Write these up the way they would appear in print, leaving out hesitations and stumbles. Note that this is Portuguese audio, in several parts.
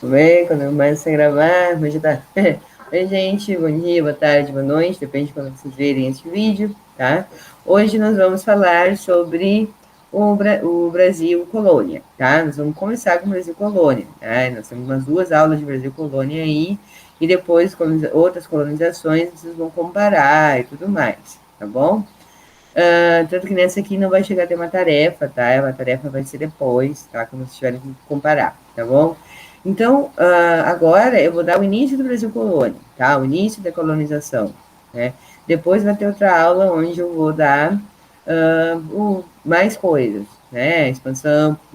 bem? Quando eu começo a gravar, mas já tá. Oi, gente, bom dia, boa tarde, boa noite, depende de quando vocês verem este vídeo, tá? Hoje nós vamos falar sobre o Brasil Colônia, tá? Nós vamos começar com o Brasil Colônia, tá? Nós temos umas 2 aulas de Brasil Colônia aí, e depois outras colonizações vocês vão comparar e tudo mais, tá bom? Tanto que nessa aqui não vai chegar a ter uma tarefa, tá? Uma tarefa vai ser depois, tá? Quando vocês tiverem que comparar, tá bom? Então, agora eu vou dar o início do Brasil Colônia, tá? O início da colonização, né? Depois vai ter outra aula onde eu vou dar mais coisas, né?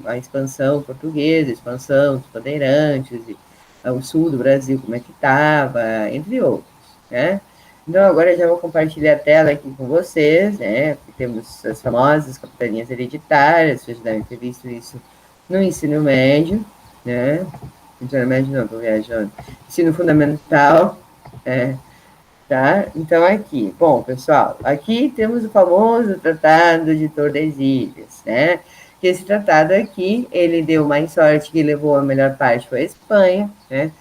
A expansão portuguesa, a expansão dos bandeirantes, o sul do Brasil, como é que estava, entre outros, né? Então, agora eu já vou compartilhar a tela aqui com vocês, né? Temos as famosas capitanias hereditárias, vocês devem ter visto isso no ensino médio, né? Ensino médio não, estou viajando. Ensino fundamental, tá? Então, aqui, bom, pessoal, aqui temos o famoso Tratado de Tordesilhas, né? Que esse tratado aqui, ele deu mais sorte que levou a melhor parte para a Espanha, né?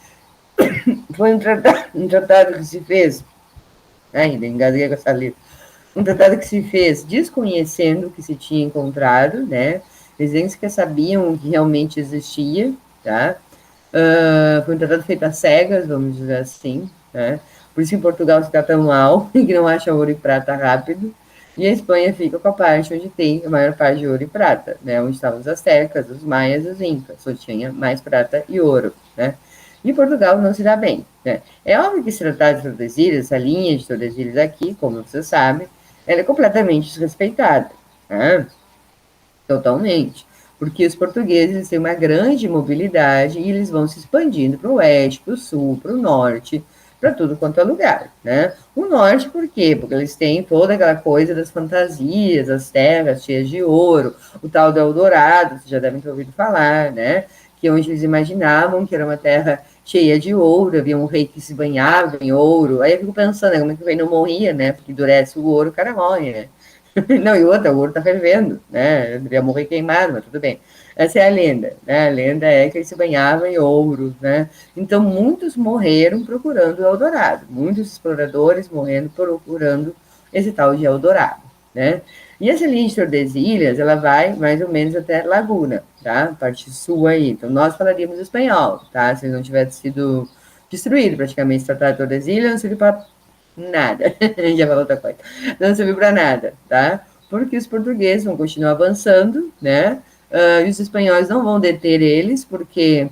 Foi um tratado que se fez, ainda engasguei com essa letra, um tratado que se fez desconhecendo o que se tinha encontrado, né? Eles nem sequer sabiam o que realmente existia, tá? Foi um tratado feito às cegas, vamos dizer assim, né? Por isso que Portugal se dá tão mal e que não acha ouro e prata rápido, e a Espanha fica com a parte onde tem a maior parte de ouro e prata, né? Onde estavam os astecas, os maias e os incas, só tinha mais prata e ouro, né? E Portugal não se dá bem, né? É óbvio que esse tratado de Tordesilhas, essa linha de Tordesilhas aqui, como você sabe, ela é completamente desrespeitada, né? Totalmente. Porque os portugueses têm uma grande mobilidade e eles vão se expandindo para o oeste, para o sul, para o norte, para tudo quanto é lugar, né? O norte, por quê? Porque eles têm toda aquela coisa das fantasias, as terras cheias de ouro, o tal do Eldorado, vocês já devem ter ouvido falar, né? Que é onde eles imaginavam que era uma terra cheia de ouro, havia um rei que se banhava em ouro. Aí eu fico pensando, né, como é que o rei não morria, né? Porque endurece o ouro, o cara morre, né? Não, e outra, o ouro tá fervendo, né? Eu devia morrer queimado, mas tudo bem. Essa é a lenda, né? A lenda é que ele se banhava em ouro, né? Então, muitos morreram procurando o Eldorado. Muitos exploradores morrendo procurando esse tal de Eldorado, né? E essa linha de Tordesilhas, ela vai mais ou menos até Laguna, tá? Parte sul aí. Então, nós falaríamos espanhol, tá? Se não tivesse sido destruído praticamente o Tratado de Tordesilhas, não serviu para nada. Já falou outra coisa. Não serviu para nada, tá? Porque os portugueses vão continuar avançando, né? E os espanhóis não vão deter eles, porque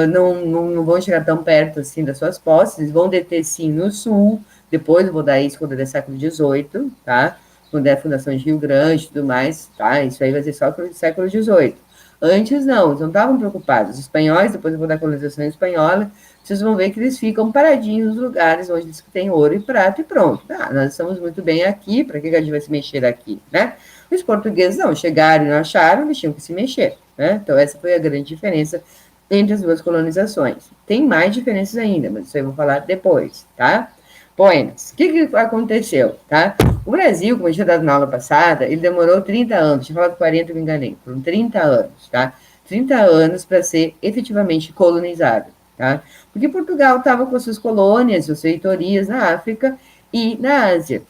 não vão chegar tão perto assim das suas posses, eles vão deter sim no sul, depois eu vou dar isso quando é século XVIII, tá? Quando é a fundação de Rio Grande e tudo mais, tá? Isso aí vai ser só para o século XVIII. Antes não, eles não estavam preocupados. Os espanhóis, depois eu vou dar a colonização espanhola, vocês vão ver que eles ficam paradinhos nos lugares onde eles têm ouro e prata e pronto. Nós estamos muito bem aqui, para que a gente vai se mexer aqui, né? Os portugueses não, chegaram e não acharam, eles tinham que se mexer, né? Então essa foi a grande diferença entre as duas colonizações. Tem mais diferenças ainda, mas isso eu vou falar depois, tá? Poemas. O que aconteceu, tá? O Brasil, como eu tinha dado na aula passada, ele demorou 30 anos, tinha falado 40, me enganei, foram 30 anos, tá? 30 anos para ser efetivamente colonizado, tá? Porque Portugal estava com suas colônias, suas feitorias na África e na Ásia.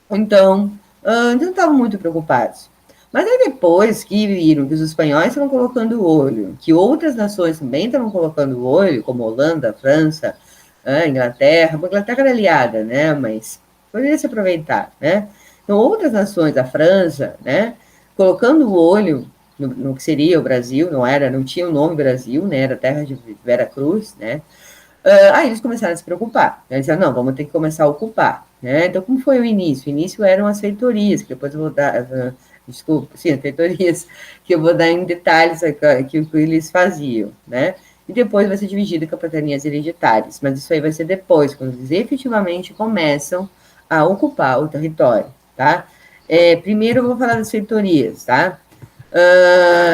Então, não estavam muito preocupados. Mas aí depois que viram que os espanhóis estavam colocando o olho, que outras nações também estavam colocando o olho, como Holanda, França, Inglaterra, a Inglaterra era aliada, né? Mas poderia se aproveitar, né? Então, outras nações, a França, né? Colocando o olho no que seria o Brasil, não tinha o nome Brasil, né? Era terra de Vera Cruz, né? Aí eles começaram a se preocupar. Eles disseram, não, vamos ter que começar a ocupar. Né? Então, como foi o início? O início eram as feitorias, que depois eu vou dar, desculpa, sim, as feitorias, que eu vou dar em detalhes aqui o que eles faziam, né? E depois vai ser dividido em capitanias hereditárias, mas isso aí vai ser depois, quando eles efetivamente começam a ocupar o território, tá? Primeiro eu vou falar das feitorias, tá?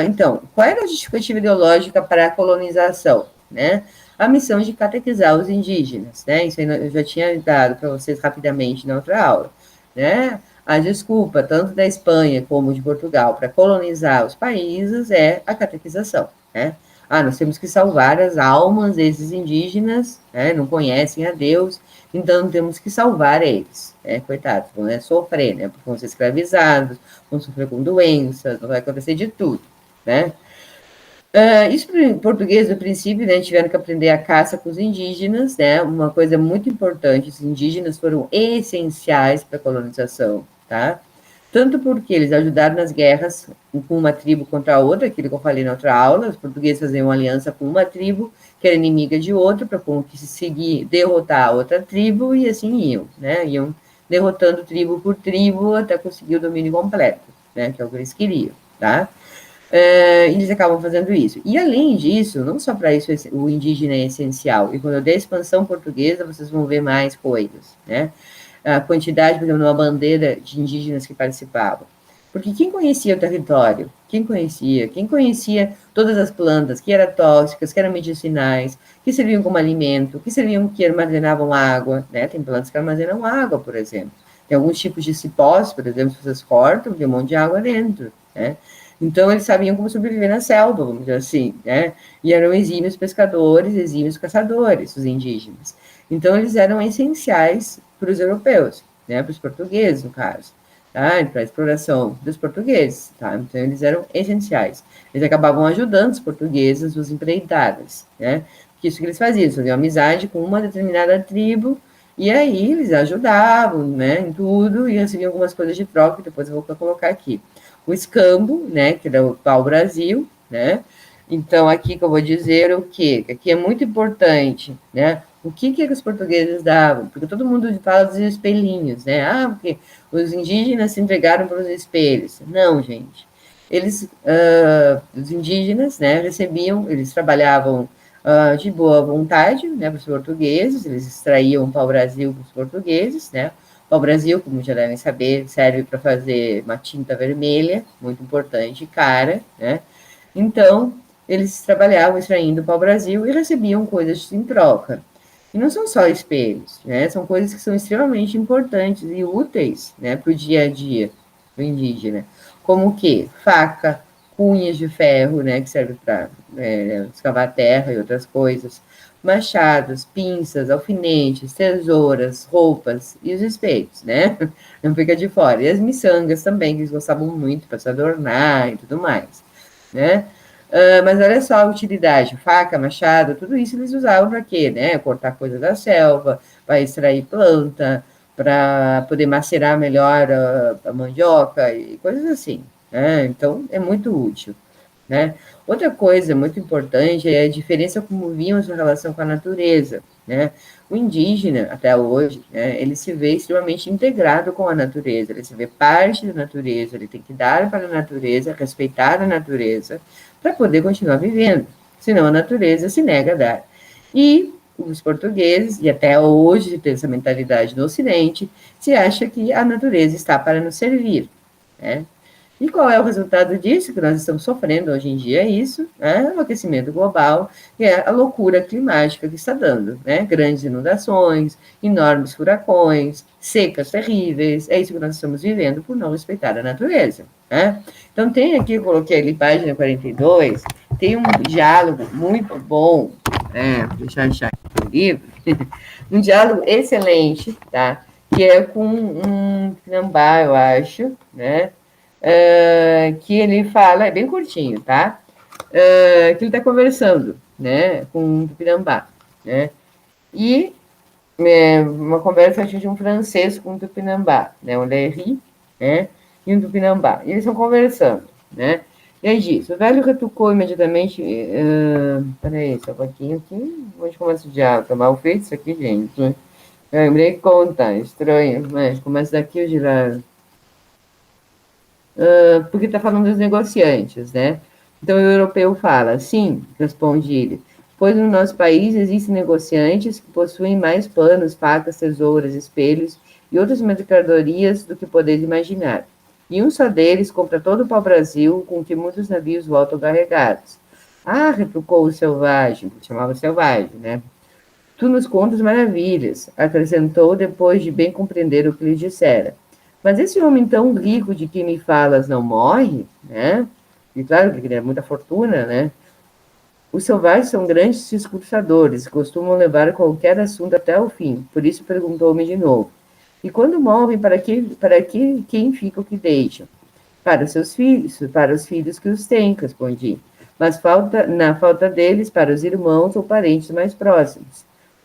Então, qual era a justificativa ideológica para a colonização, né? A missão de catequizar os indígenas, né? Isso eu já tinha dado para vocês rapidamente na outra aula, né? A desculpa, tanto da Espanha como de Portugal, para colonizar os países é a catequização, né? nós temos que salvar as almas desses indígenas, né, não conhecem a Deus, então temos que salvar eles, coitados, vão, sofrer, porque vão ser escravizados, vão sofrer com doenças, vai acontecer de tudo, né. Isso para o português, no princípio, né, tiveram que aprender a caça com os indígenas, né, uma coisa muito importante, os indígenas foram essenciais para a colonização, tá? Tanto porque eles ajudaram nas guerras com uma tribo contra a outra, aquilo que eu falei na outra aula, os portugueses faziam uma aliança com uma tribo, que era inimiga de outra, para conseguir derrotar a outra tribo, e assim iam, né, iam derrotando tribo por tribo até conseguir o domínio completo, né, que é o que eles queriam, tá? Eles acabam fazendo isso. E, além disso, não só para isso o indígena é essencial, e quando eu der a expansão portuguesa, vocês vão ver mais coisas, né? A quantidade, por exemplo, numa bandeira de indígenas que participavam. Porque quem conhecia o território? Quem conhecia todas as plantas que eram tóxicas, que eram medicinais, que serviam como alimento, que armazenavam água, né? Tem plantas que armazenam água, por exemplo. Tem alguns tipos de cipós, por exemplo, que vocês cortam, tem um monte de água dentro, né? Então, eles sabiam como sobreviver na selva, vamos dizer assim, né? E eram exímios pescadores, exímios caçadores, os indígenas. Então, eles eram essenciais para os europeus, né? Para os portugueses, no caso, tá? Para a exploração dos portugueses, tá? Então, eles eram essenciais. Eles acabavam ajudando os portugueses, os empreitados, né? Porque isso que eles faziam, eles faziam amizade com uma determinada tribo, e aí eles ajudavam, né, em tudo, e recebiam algumas coisas de troca, que depois eu vou colocar aqui. O escambo, né, que era o pau-brasil, né? Então, aqui que eu vou dizer o quê? Que aqui é muito importante, né? O que os portugueses davam? Porque todo mundo fala dos espelhinhos, né? Porque os indígenas se entregaram para os espelhos. Não, gente. Eles, os indígenas, né, recebiam, eles trabalhavam de boa vontade, né, para os portugueses, eles extraíam o pau-brasil para os portugueses, né? O Brasil, como já devem saber, serve para fazer uma tinta vermelha, muito importante, cara, né? Então, eles trabalhavam extraindo o pau-brasil e recebiam coisas em troca. E não são só espelhos, né? São coisas que são extremamente importantes e úteis, né, para o dia a dia do indígena. Como o quê? Faca, cunhas de ferro, né, que serve para escavar terra e outras coisas, machados, pinças, alfinetes, tesouras, roupas e os espelhos, né? Não fica de fora. E as miçangas também, que eles gostavam muito para se adornar e tudo mais, né? Mas olha só a utilidade, faca, machado, tudo isso eles usavam para quê, né? Cortar coisa da selva, para extrair planta, para poder macerar melhor a mandioca e coisas assim, né? Então, é muito útil, né? Outra coisa muito importante é a diferença como viam a sua relação com a natureza, né? O indígena, até hoje, né, ele se vê extremamente integrado com a natureza, ele se vê parte da natureza, ele tem que dar para a natureza, respeitar a natureza, para poder continuar vivendo, senão a natureza se nega a dar. E os portugueses, e até hoje se tem essa mentalidade no Ocidente, se acha que a natureza está para nos servir, né? E qual é o resultado disso? Que nós estamos sofrendo hoje em dia, é isso, né? O aquecimento global, que é a loucura climática que está dando, né? Grandes inundações, enormes furacões, secas terríveis, é isso que nós estamos vivendo por não respeitar a natureza, né? Então, tem aqui, eu coloquei ali, página 42, tem um diálogo muito bom, deixa eu achar aqui o livro, um diálogo excelente, tá? Que é com um Nambá, eu acho, né? Que ele fala, é bem curtinho, tá? Que ele está conversando, né, com um Tupinambá, né? E uma conversa de um francês com um Tupinambá, né? Um Léry, né? E um Tupinambá. E eles estão conversando, né? E aí diz, o velho retrucou imediatamente. Peraí, só um pouquinho aqui. Onde começa o diálogo? Tá mal feito isso aqui, gente. Eu lembrei que conta, estranho, mas começa daqui o girar. Porque está falando dos negociantes, né? Então, o europeu fala, sim, responde ele, pois no nosso país existem negociantes que possuem mais panos, facas, tesouras, espelhos e outras mercadorias do que podeis imaginar. E um só deles compra todo o pau-brasil com que muitos navios voltam carregados. Ah, retrucou o selvagem, chamava selvagem, né? Tu nos contas maravilhas, acrescentou depois de bem compreender o que lhe dissera. Mas esse homem tão rico de quem me falas não morre, né? E claro, porque ele é muita fortuna, né? Os selvagens são grandes discursadores, costumam levar qualquer assunto até o fim. Por isso perguntou-me de novo. E quando movem, para que quem fica o que deixam? Para seus filhos, para os filhos que os têm, respondi. Mas na falta deles, para os irmãos ou parentes mais próximos.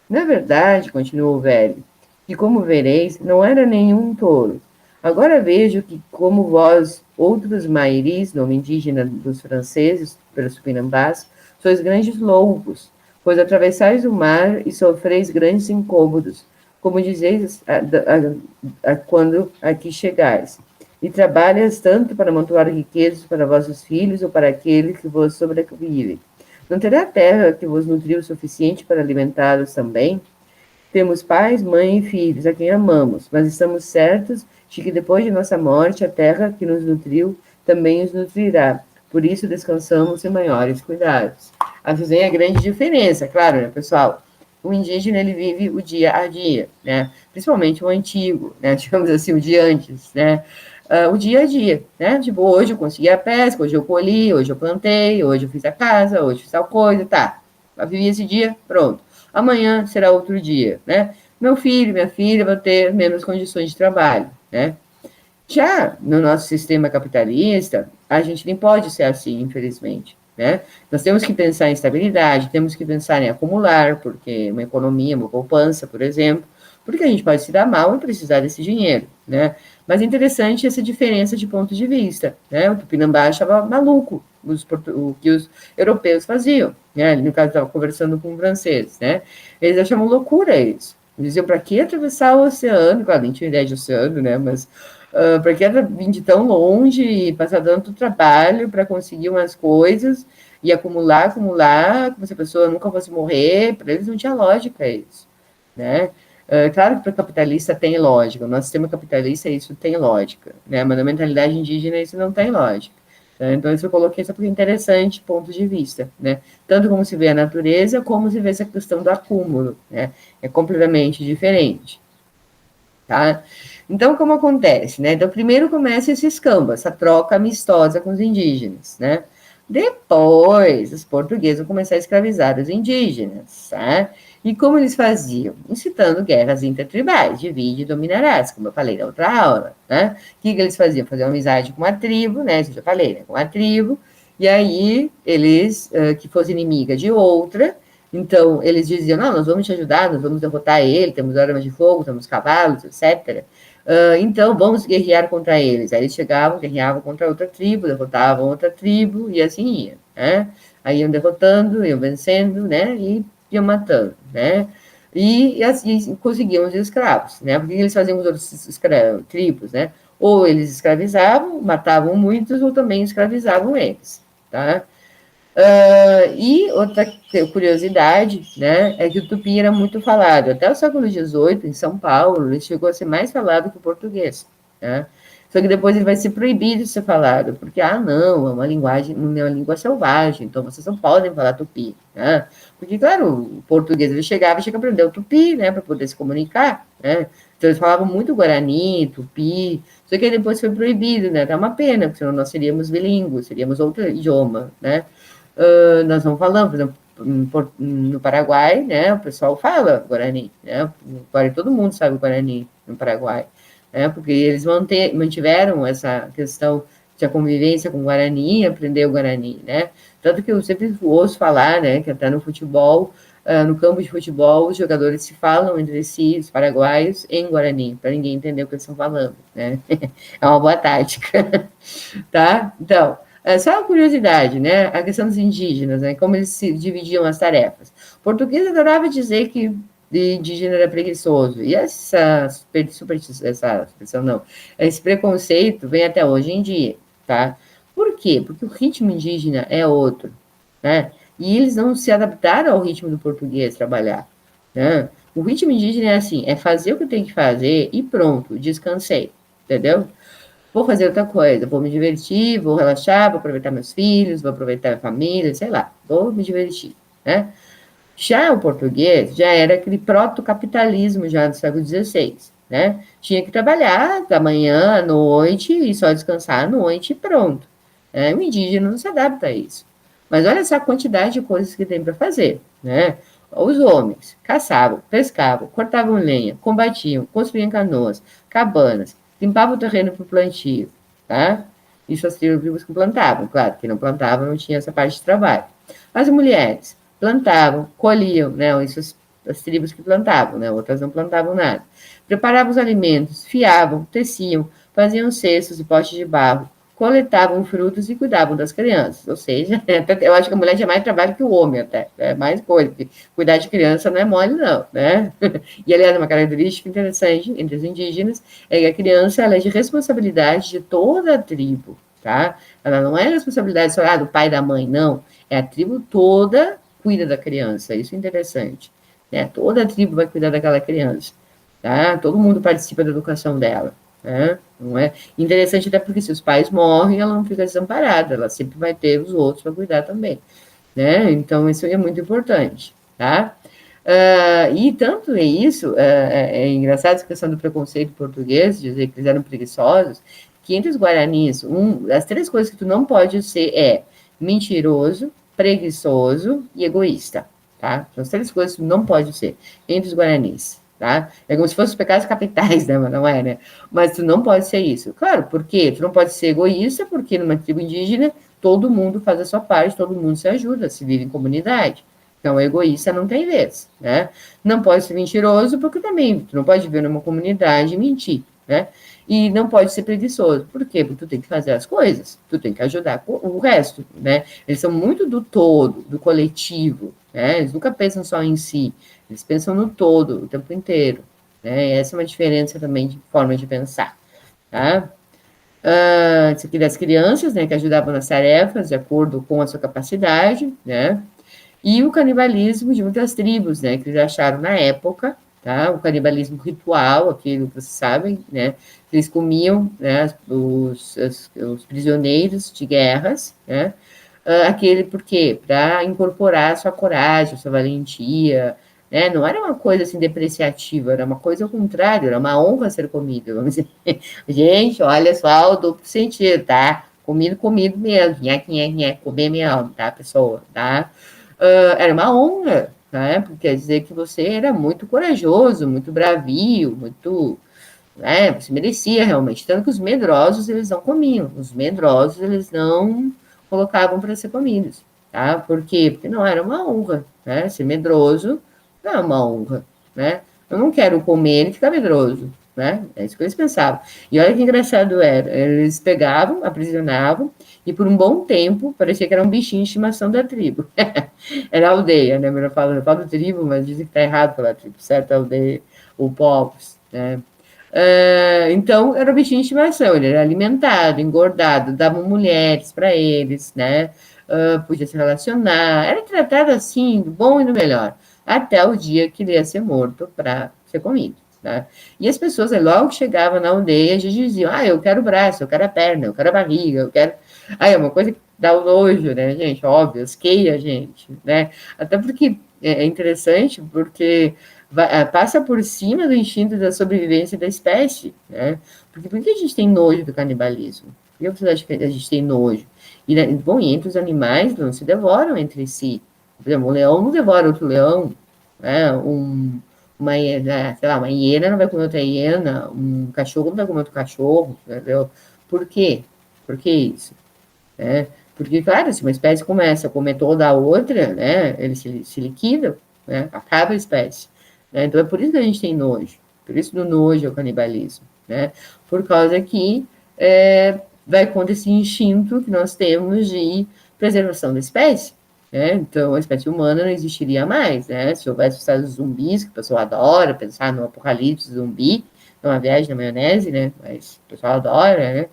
Na verdade, continuou o velho, que como vereis, não era nenhum tolo. Agora vejo que, como vós, outros mairis, nome indígena dos franceses, pelos Tupinambás, sois grandes loucos, pois atravessais o mar e sofreis grandes incômodos, como dizeis quando aqui chegais. E trabalhas tanto para amontoar riquezas para vossos filhos ou para aqueles que vos sobrevivem. Não terá terra que vos nutriu o suficiente para alimentá-los também? Temos pais, mãe e filhos, a quem amamos, mas estamos certos de que depois de nossa morte, a terra que nos nutriu também os nutrirá. Por isso, descansamos em maiores cuidados. Aqui vem a grande diferença, claro, né, pessoal? O indígena, ele vive o dia a dia, né? Principalmente o antigo, né? Digamos assim, o de antes, né? O dia a dia, né? Tipo, hoje eu consegui a pesca, hoje eu colhi, hoje eu plantei, hoje eu fiz a casa, hoje eu fiz tal coisa, tá. Eu vivi esse dia, pronto. Amanhã será outro dia, né? Meu filho, minha filha vão ter menos condições de trabalho, né? Já no nosso sistema capitalista, a gente nem pode ser assim, infelizmente, né? Nós temos que pensar em estabilidade, temos que pensar em acumular, porque uma economia, uma poupança, por exemplo, porque a gente pode se dar mal e precisar desse dinheiro, né? Mas é interessante essa diferença de ponto de vista, né? O Tupinambá achava maluco o que os europeus faziam, né? No caso, estava conversando com um francês, né? Eles achavam loucura isso. Eles diziam, para que atravessar o oceano? Claro, nem tinha ideia de oceano, né? Mas para que vir de tão longe e passar tanto trabalho para conseguir umas coisas e acumular, como se a pessoa nunca fosse morrer? Para eles não tinha lógica isso, né? Claro que para o capitalista tem lógica, o nosso sistema capitalista isso tem lógica, né? Mas na mentalidade indígena isso não tem lógica. Então, isso eu coloquei só porque é interessante ponto de vista, né? Tanto como se vê a natureza, como se vê essa questão do acúmulo, né? É completamente diferente, tá? Então, como acontece, né? Então, primeiro começa esse escambo, essa troca amistosa com os indígenas, né? Depois, os portugueses vão começar a escravizar os indígenas, tá? E como eles faziam? Incitando guerras intertribais, divide e dominarás, como eu falei na outra aula, né? O que eles faziam? Faziam amizade com a tribo, né? Isso eu já falei, né? Com a tribo, e aí eles, que fosse inimiga de outra, então eles diziam, não, nós vamos te ajudar, nós vamos derrotar ele, temos armas de fogo, temos cavalos, etc., então, vamos guerrear contra eles. Aí eles chegavam, guerreavam contra outra tribo, derrotavam outra tribo, e assim ia, né? Aí iam derrotando, iam vencendo, né? E iam matando, né? E assim conseguiam os escravos, né? Porque eles faziam os outros tribos, né? Ou eles escravizavam, matavam muitos, ou também escravizavam eles, tá? E outra curiosidade, né, é que o tupi era muito falado. Até o século XVIII, em São Paulo, ele chegou a ser mais falado que o português, né? Só que depois ele vai ser proibido de ser falado, porque, não, é uma linguagem, não é uma língua selvagem, então vocês não podem falar tupi, né? Porque, claro, o português, ele chegava e tinha que aprender o tupi, né, para poder se comunicar, né? Então eles falavam muito guarani, tupi, só que depois foi proibido, né? Dá uma pena, porque senão nós seríamos bilíngues, seríamos outro idioma, né? Nós não falamos, por exemplo, no Paraguai, né, o pessoal fala Guarani, né, todo mundo sabe o Guarani no Paraguai, né, porque eles mantiveram essa questão de a convivência com o Guarani e aprender o Guarani, né, tanto que eu sempre ouço falar, né, que até no futebol, no campo de futebol, os jogadores se falam entre si, os paraguaios, em Guarani, para ninguém entender o que eles estão falando, né, é uma boa tática, tá? Então, só uma curiosidade, né? A questão dos indígenas, né? Como eles se dividiam as tarefas. O português adorava dizer que indígena era preguiçoso. E essa expressão não, esse preconceito vem até hoje em dia, tá? Por quê? Porque o ritmo indígena é outro, né? E eles não se adaptaram ao ritmo do português trabalhar, né? O ritmo indígena é assim, é fazer o que tem que fazer e pronto, descansei, entendeu? Vou fazer outra coisa, vou me divertir, vou relaxar, vou aproveitar meus filhos, vou aproveitar a família, sei lá, vou me divertir, né? Já o português já era aquele proto-capitalismo já do século XVI, né? Tinha que trabalhar da manhã à noite e só descansar à noite e pronto. O indígena não se adapta a isso. Mas olha essa quantidade de coisas que tem para fazer, né? Os homens caçavam, pescavam, cortavam lenha, combatiam, construíam canoas, cabanas, limpavam o terreno para o plantio, tá? Isso as tribos que plantavam, claro, que não plantavam não tinha essa parte de trabalho. As mulheres plantavam, colhiam, né? Isso as tribos que plantavam, né? Outras não plantavam nada. Preparavam os alimentos, fiavam, teciam, faziam cestos e potes de barro, coletavam frutos e cuidavam das crianças. Ou seja, eu acho que a mulher tinha mais trabalho que o homem até, é mais coisa, porque cuidar de criança não é mole não, né? E, aliás, uma característica interessante entre os indígenas é que a criança ela é de responsabilidade de toda a tribo, tá? Ela não é responsabilidade só do pai e da mãe, não. É a tribo toda cuida da criança, isso é interessante. Né? Toda a tribo vai cuidar daquela criança, tá? Todo mundo participa da educação dela. Né? Não é interessante até porque se os pais morrem, ela não fica desamparada, ela sempre vai ter os outros para cuidar também, né? Então isso é muito importante, tá? E tanto é isso, é engraçado essa questão do preconceito português, dizer que eles eram preguiçosos, que entre os guaranis, as três coisas que tu não pode ser é mentiroso, preguiçoso e egoísta, tá? São as três coisas que tu não pode ser entre os guaranis. Tá? É como se fossem os pecados capitais, né? Mas não é, né? Mas tu não pode ser isso. Claro, por quê? Tu não pode ser egoísta, porque numa tribo indígena todo mundo faz a sua parte, todo mundo se ajuda, se vive em comunidade. Então, egoísta não tem vez, né? Não pode ser mentiroso, porque também tu não pode viver numa comunidade e mentir, né? E não pode ser preguiçoso. Por quê? Porque tu tem que fazer as coisas, tu tem que ajudar o resto, né? Eles são muito do todo, do coletivo, né? Eles nunca pensam só em si. Eles pensam no todo, o tempo inteiro. Né? Essa é uma diferença também de forma de pensar. Tá? Isso aqui das crianças, né, que ajudavam nas tarefas de acordo com a sua capacidade, né? E o canibalismo de muitas tribos, né, que eles acharam na época, tá? O canibalismo ritual, aquilo que vocês sabem, né? Eles comiam, né, os prisioneiros de guerras, né? Aquele por quê? Para incorporar a sua coragem, a sua valentia, né? Não era uma coisa assim depreciativa, era uma coisa ao contrário, era uma honra ser comido. Vamos dizer. Gente, olha só o duplo sentido, tá? Comido mesmo, nhaque, comer mesmo, tá, pessoa, tá? Era uma honra, né? Porque quer dizer que você era muito corajoso, muito bravio, muito, né? Você merecia realmente. Tanto que os medrosos, eles não comiam. Os medrosos, eles não colocavam para ser comidos, tá? Por quê? Porque não era uma honra, né? Ser medroso não é uma honra, né? Eu não quero comer e ficar medroso, né? É isso que eles pensavam. E olha que engraçado era, eles pegavam, aprisionavam, e por um bom tempo parecia que era um bichinho de estimação da tribo. Era a aldeia, né? Eu falo tribo, mas dizem que está errado falar tribo, certo? Aldeia, ou povos, né? Então, era o bichinho de estimação, ele era alimentado, engordado, davam mulheres para eles, né? Podia se relacionar, era tratado assim, do bom e do melhor, até o dia que ele ia ser morto para ser comido. Né? E as pessoas, logo que chegavam na aldeia, já diziam: eu quero o braço, eu quero a perna, eu quero a barriga, eu quero. É uma coisa que dá o nojo, né, gente? Óbvio, asqueia a gente, né? Até porque é interessante, porque passa por cima do instinto da sobrevivência da espécie, né? Porque por que a gente tem nojo do canibalismo? Por que você acha que a gente tem nojo? Bom, e entre os animais não se devoram entre si. Por exemplo, um leão não devora outro leão, né? Uma hiena, sei lá, uma hiena não vai comer outra hiena, um cachorro não vai comer outro cachorro, entendeu? Por quê? Por que isso? Né? Porque, claro, se uma espécie começa a comer toda a outra, né, eles se liquidam, né, acaba a espécie. Né? Então, é por isso que a gente tem nojo. Por isso do nojo ao canibalismo. Né? Por causa que vai contra esse instinto que nós temos de preservação da espécie. Né? Então, a espécie humana não existiria mais. Né? Se houvesse os estados zumbis, que o pessoal adora pensar no apocalipse zumbi, não a viagem na maionese, né? Mas o pessoal adora, né?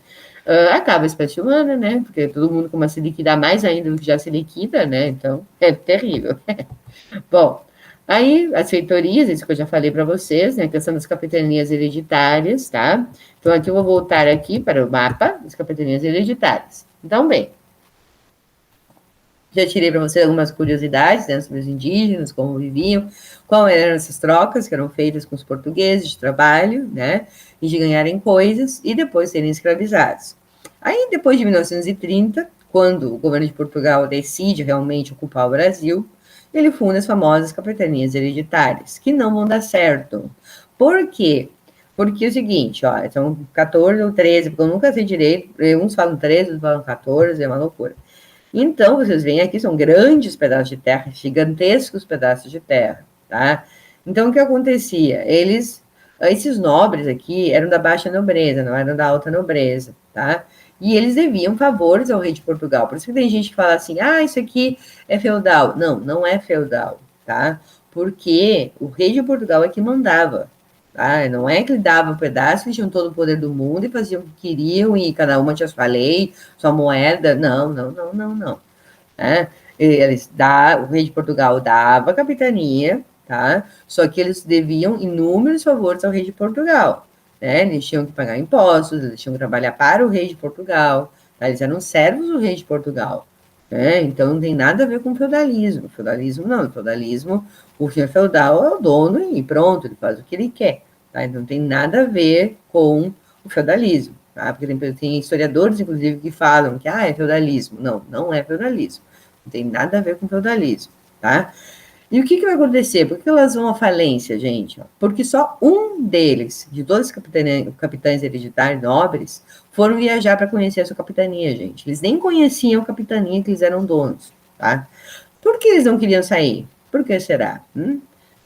Acaba a espécie humana, né? Porque todo mundo começa a se liquidar mais ainda do que já se liquida, né? Então, é terrível. Bom, aí as feitorias, isso que eu já falei para vocês, né? A questão das capitanias hereditárias, tá? Então, aqui eu vou voltar aqui para o mapa das capitanias hereditárias. Então, bem, já tirei para vocês algumas curiosidades, né, sobre os indígenas, como viviam, quais eram essas trocas que eram feitas com os portugueses de trabalho, né, e de ganharem coisas, e depois serem escravizados. Aí, depois de 1930, quando o governo de Portugal decide realmente ocupar o Brasil, ele funda as famosas capitanias hereditárias, que não vão dar certo. Por quê? Porque é o seguinte, ó, são 14 ou 13, porque eu nunca sei direito, uns falam 13, outros falam 14, é uma loucura. Então, vocês veem aqui, são grandes pedaços de terra, gigantescos pedaços de terra, tá? Então, o que acontecia? Esses nobres aqui eram da baixa nobreza, não eram da alta nobreza, tá? E eles deviam favores ao rei de Portugal. Por isso que tem gente que fala assim, isso aqui é feudal. Não, não é feudal, tá? Porque o rei de Portugal é que mandava, tá? Não é que ele dava um pedaço, eles tinham todo o poder do mundo e faziam o que queriam e cada uma tinha sua lei, sua moeda. Não, não, não, não, não. Né? O rei de Portugal dava a capitania, tá? Só que eles deviam inúmeros favores ao rei de Portugal, né? Eles tinham que pagar impostos, eles tinham que trabalhar para o rei de Portugal, tá? Eles eram servos do rei de Portugal, né? Então não tem nada a ver com feudalismo. Feudalismo não, feudalismo, o senhor feudal é o dono e pronto, ele faz o que ele quer, tá? Então não tem nada a ver com o feudalismo. Tá? Porque tem historiadores, inclusive, que falam que é feudalismo. Não, não é feudalismo. Não tem nada a ver com feudalismo, tá? E o que vai acontecer? Por que elas vão à falência, gente? Porque só um deles, de todos os capitães hereditários nobres, foram viajar para conhecer a sua capitania, gente. Eles nem conheciam a capitania que eles eram donos, tá? Por que eles não queriam sair? Por que será?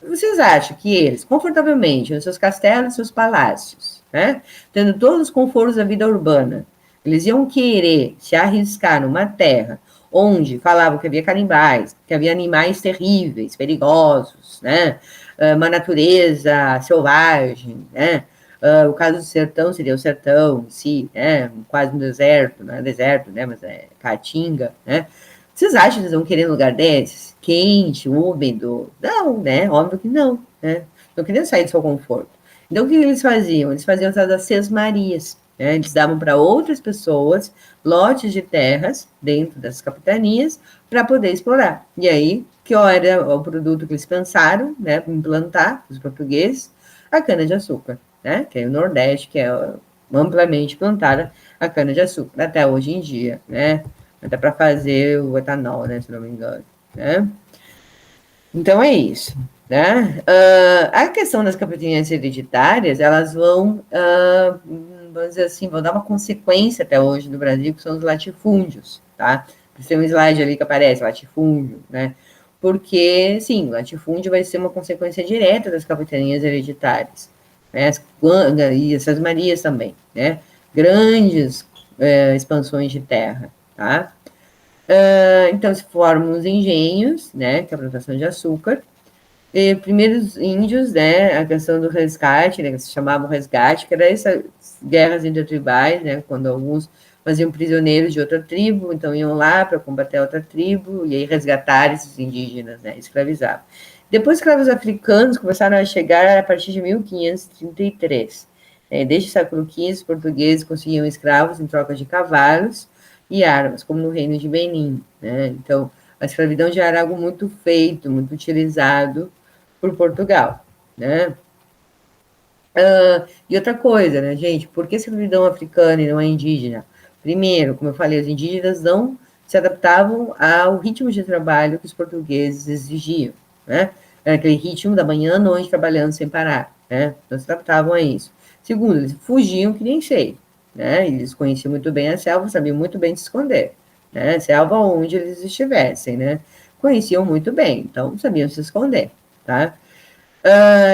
Vocês acham que eles, confortavelmente, nos seus castelos e seus palácios, né, tendo todos os confortos da vida urbana, eles iam querer se arriscar numa terra onde falavam que havia canibais, que havia animais terríveis, perigosos, né, uma natureza selvagem, né, o caso do sertão seria o sertão em si, né, quase um deserto, não é deserto, né, mas é caatinga, né. Vocês acham que eles vão querer um lugar desses? Quente, úmido? Não, né? Óbvio que não, né? Não queriam sair do seu conforto. Então, o que eles faziam? Eles faziam as sesmarias, né? Eles davam para outras pessoas lotes de terras dentro das capitanias para poder explorar. E aí, que era o produto que eles pensaram, né, implantar, os portugueses, a cana-de-açúcar, né? Que é o Nordeste, que é amplamente plantada a cana-de-açúcar, até hoje em dia, né? Até para fazer o etanol, né, se não me engano, né? Então é isso, né? A questão das capitanias hereditárias, elas vão, vamos dizer assim, vão dar uma consequência até hoje no Brasil, que são os latifúndios, tá? Tem um slide ali que aparece, latifúndio, né? Porque, sim, o latifúndio vai ser uma consequência direta das capitanias hereditárias, né? E essas Marias também, né? Grandes expansões de terra, tá? Então se formam os engenhos, né, que é a plantação de açúcar. E primeiros índios, né, a questão do resgate, né, que se chamava resgate, que era essas guerras intertribais, né, quando alguns faziam prisioneiros de outra tribo, então iam lá para combater a outra tribo e aí resgatar esses indígenas, né, escravizavam. Depois, escravos africanos começaram a chegar a partir de 1533. Desde o século XV, os portugueses conseguiam escravos em troca de cavalos e armas, como no reino de Benin, né? Então, a escravidão já era algo muito feito, muito utilizado por Portugal, né? E outra coisa, né, gente, por que escravidão africana e não é indígena? Primeiro, como eu falei, os indígenas não se adaptavam ao ritmo de trabalho que os portugueses exigiam, né? Era aquele ritmo da manhã à noite trabalhando sem parar, né? Não se adaptavam a isso. Segundo, eles fugiam que nem sei, né? Eles conheciam muito bem a selva, sabiam muito bem se esconder, né? Selva onde eles estivessem, né? Conheciam muito bem, então sabiam se esconder, tá?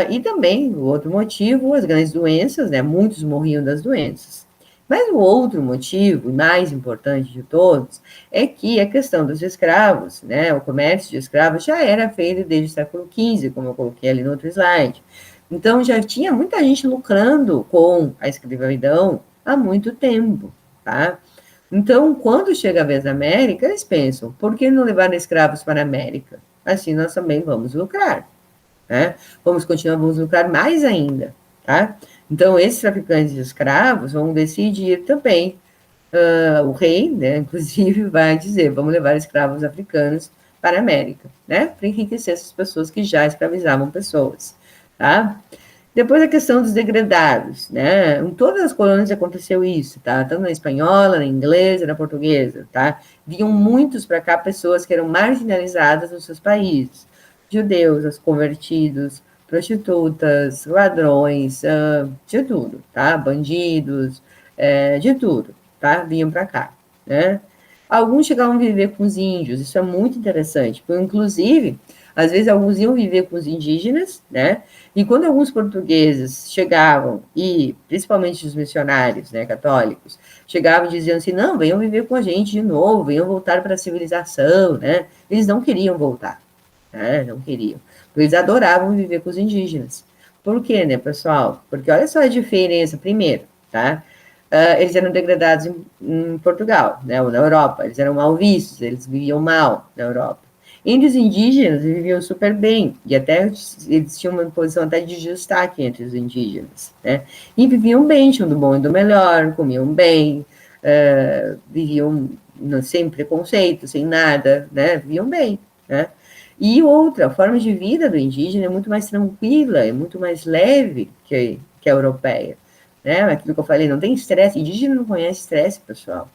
E também, o outro motivo, as grandes doenças, né? Muitos morriam das doenças. Mas o outro motivo, mais importante de todos, é que a questão dos escravos, né? O comércio de escravos já era feito desde o século XV, como eu coloquei ali no outro slide. Então, já tinha muita gente lucrando com a escravidão há muito tempo, tá? Então, quando chega a vez da América, eles pensam, por que não levar escravos para a América? Assim nós também vamos lucrar, né? Vamos lucrar mais ainda, tá? Então, esses traficantes de escravos vão decidir também, o rei, né, inclusive, vai dizer, vamos levar escravos africanos para a América, né? Para enriquecer essas pessoas que já escravizavam pessoas, tá? Depois a questão dos degradados, né? Em todas as colônias aconteceu isso, tá? Tanto na espanhola, na inglesa, na portuguesa, tá? Vinham muitos para cá pessoas que eram marginalizadas nos seus países. Judeus, os convertidos, prostitutas, ladrões, de tudo, tá? Bandidos, de tudo, tá? Vinham para cá, né? Alguns chegavam a viver com os índios, isso é muito interessante, porque, inclusive, às vezes alguns iam viver com os indígenas, né? E quando alguns portugueses chegavam, e principalmente os missionários, né, católicos, chegavam e diziam assim, não, venham viver com a gente de novo, venham voltar para a civilização, né? Eles não queriam voltar, né? Não queriam. Eles adoravam viver com os indígenas. Por quê, né, pessoal? Porque olha só a diferença, primeiro, tá? Eles eram degradados em Portugal, né, ou na Europa, eles eram mal vistos, eles viviam mal na Europa. Entre os indígenas, eles viviam super bem, e até eles tinham uma posição até de destaque entre os indígenas, né? E viviam bem, tinham do bom e do melhor, comiam bem, viviam sem preconceito, sem nada, né? Viviam bem, né? E outra, a forma de vida do indígena é muito mais tranquila, é muito mais leve que a europeia, né? Aquilo que eu falei, não tem estresse, indígena não conhece estresse, pessoal.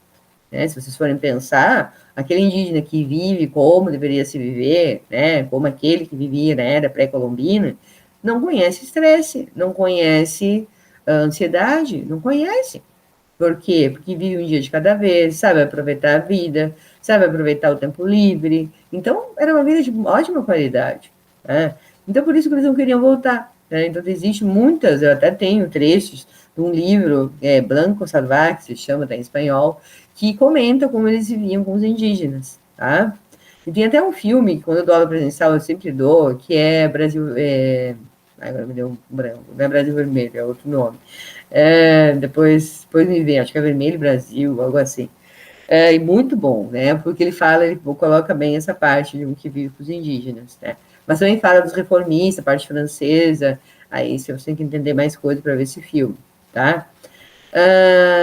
Né? Se vocês forem pensar, aquele indígena que vive como deveria se viver, né? Como aquele que vivia na era pré-colombina, não conhece estresse, não conhece ansiedade, não conhece. Por quê? Porque vive um dia de cada vez, sabe aproveitar a vida, sabe aproveitar o tempo livre. Então, era uma vida de ótima qualidade. Né? Então, por isso que eles não queriam voltar. Né? Então, existe muitas, eu até tenho trechos de um livro, Blanco Salvar, que se chama, tá em espanhol, que comenta como eles viviam com os indígenas. Tá? E tem até um filme, que quando eu dou aula presencial eu sempre dou, que é Brasil... Agora me deu um branco. Não é Brasil Vermelho, é outro nome. Depois me vem, acho que é Vermelho Brasil, algo assim. E muito bom, né? Porque ele coloca bem essa parte de um que vive com os indígenas, né? Mas também fala dos reformistas, a parte francesa. Aí você tem que entender mais coisas para ver esse filme, tá?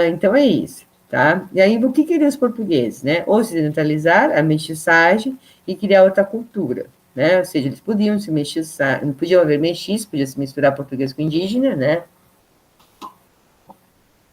Então é isso, tá? E aí o que queriam os portugueses, né? Ocidentalizar a mestiçagem e criar outra cultura, né? Ou seja, eles podiam se mestiçar, não podiam haver mestiço, podia se misturar português com indígena, né?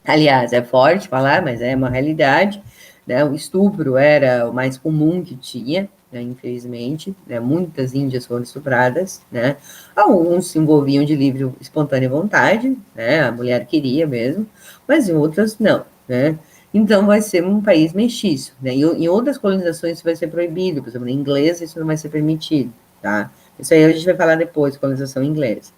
Aliás, é forte falar, mas é uma realidade. Né? O estupro era o mais comum que tinha, né? Infelizmente. Né? Muitas índias foram estupradas. Né? Alguns se envolviam de livre, espontânea vontade, né? A mulher queria mesmo, mas em outras não. Né? Então, vai ser um país mestiço. Né? E em outras colonizações isso vai ser proibido, por exemplo, na inglesa isso não vai ser permitido. Tá? Isso aí a gente vai falar depois, colonização inglesa.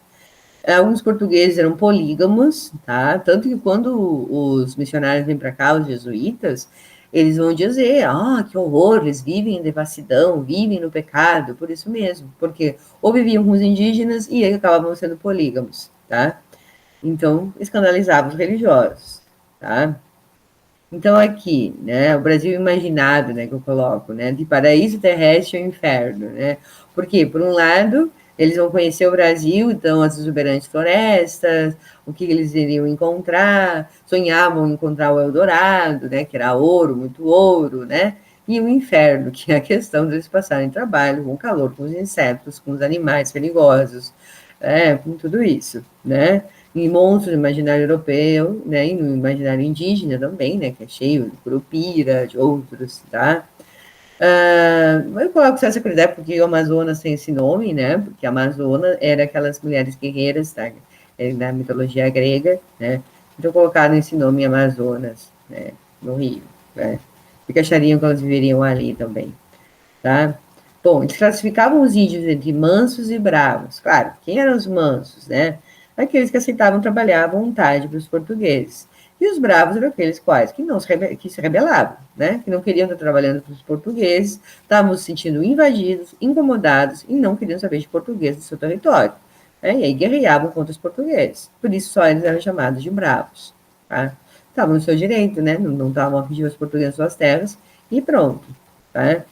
Alguns portugueses eram polígamos, tá? Tanto que quando os missionários vêm para cá, os jesuítas, eles vão dizer, que horror, eles vivem em devassidão, vivem no pecado, por isso mesmo, porque ou viviam com os indígenas e aí acabavam sendo polígamos, tá? Então, escandalizavam os religiosos, tá? Então, aqui, né, o Brasil imaginado, né, que eu coloco, né, de paraíso terrestre ao inferno, né? Porque, por um lado, eles vão conhecer o Brasil, então, as exuberantes florestas, o que eles iriam encontrar, sonhavam encontrar o Eldorado, né, que era ouro, muito ouro, né? E o inferno, que é a questão deles passarem trabalho com calor, com os insetos, com os animais perigosos, com tudo isso, né? Em monstros no imaginário europeu, né, e no imaginário indígena também, né, que é cheio de curupira, de outros, tá? Eu coloco essa curiosidade porque o Amazonas tem esse nome, né, porque a Amazona era aquelas mulheres guerreiras, tá, da mitologia grega, né, então colocaram esse nome Amazonas, né, no Rio, né, porque achariam que elas viveriam ali também, tá? Bom, eles classificavam os índios entre mansos e bravos. Claro, quem eram os mansos, né? Aqueles que aceitavam trabalhar à vontade para os portugueses. E os bravos eram aqueles quais que não que se rebelavam, né? Que não queriam estar trabalhando para os portugueses, estavam se sentindo invadidos, incomodados e não queriam saber de português do seu território. Né? E aí guerreavam contra os portugueses. Por isso só eles eram chamados de bravos. Tá? Estavam no seu direito, né? Não estavam a pedir aos portugueses suas terras e pronto. Tá?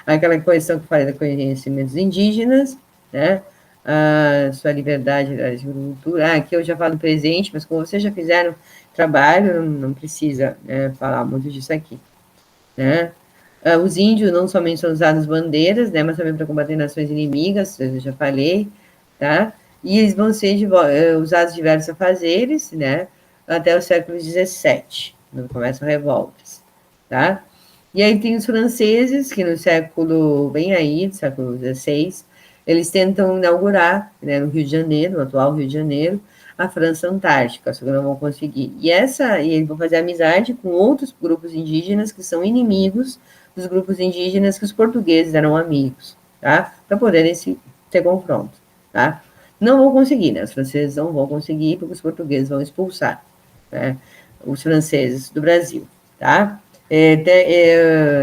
Aquela questão que eu falei da conhecimentos indígenas, né? A sua liberdade da agricultura. Aqui eu já falo presente, mas como vocês já fizeram trabalho, não precisa, né, falar muito disso aqui. Né? Os índios não somente são usados bandeiras, né, mas também para combater nações inimigas, eu já falei, tá? e eles vão ser usados diversos afazeres, né, até o século XVII, quando começam revoltas, tá? E aí tem os franceses, que no século, bem aí, do século XVI, eles tentam inaugurar, né, no Rio de Janeiro, no atual Rio de Janeiro, a França Antártica, só que não vão conseguir. E eles vão fazer amizade com outros grupos indígenas que são inimigos dos grupos indígenas que os portugueses eram amigos, tá? Para poderem ter confronto, tá? Não vão conseguir, né? Os franceses não vão conseguir, porque os portugueses vão expulsar, né, os franceses do Brasil, tá?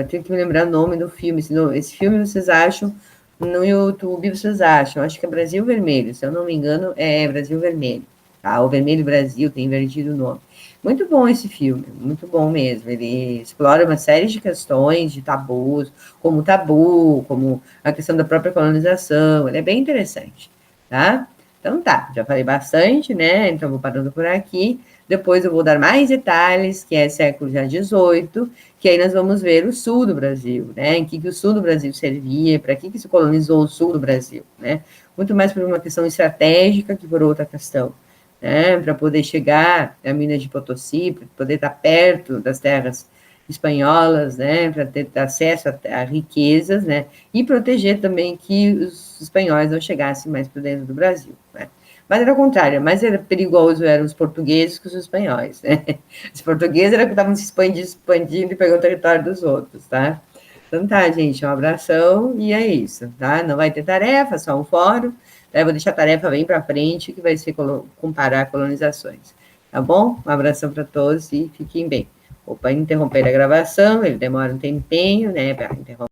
Tenho que me lembrar o nome do filme. Esse filme vocês acham no YouTube, vocês acham? Acho que é Brasil Vermelho, se eu não me engano, é Brasil Vermelho. Tá? O Vermelho Brasil, tem invertido o nome. Muito bom esse filme, muito bom mesmo. Ele explora uma série de questões, de tabus, como tabu, como a questão da própria colonização. Ele é bem interessante, tá? Então tá, já falei bastante, né? Então vou parando por aqui. Depois eu vou dar mais detalhes, que é século já XVIII, que aí nós vamos ver o sul do Brasil, né? Em que o sul do Brasil servia, para que se colonizou o sul do Brasil, né? Muito mais por uma questão estratégica que por outra questão, né? Para poder chegar à mina de Potosí, para poder estar perto das terras espanholas, né? Para ter acesso a riquezas, né? E proteger também que os espanhóis não chegassem mais para dentro do Brasil, né? Mas era o contrário, mais era perigoso eram os portugueses que os espanhóis, né? Os portugueses eram que estavam se expandindo e pegando o território dos outros, tá? Então tá, gente, um abração e é isso, tá? Não vai ter tarefa, só um fórum. Tá? Eu vou deixar a tarefa bem para frente, que vai ser comparar colonizações, tá bom? Um abração para todos e fiquem bem. Opa, interromper a gravação, ele demora um tempinho, né, para interromper.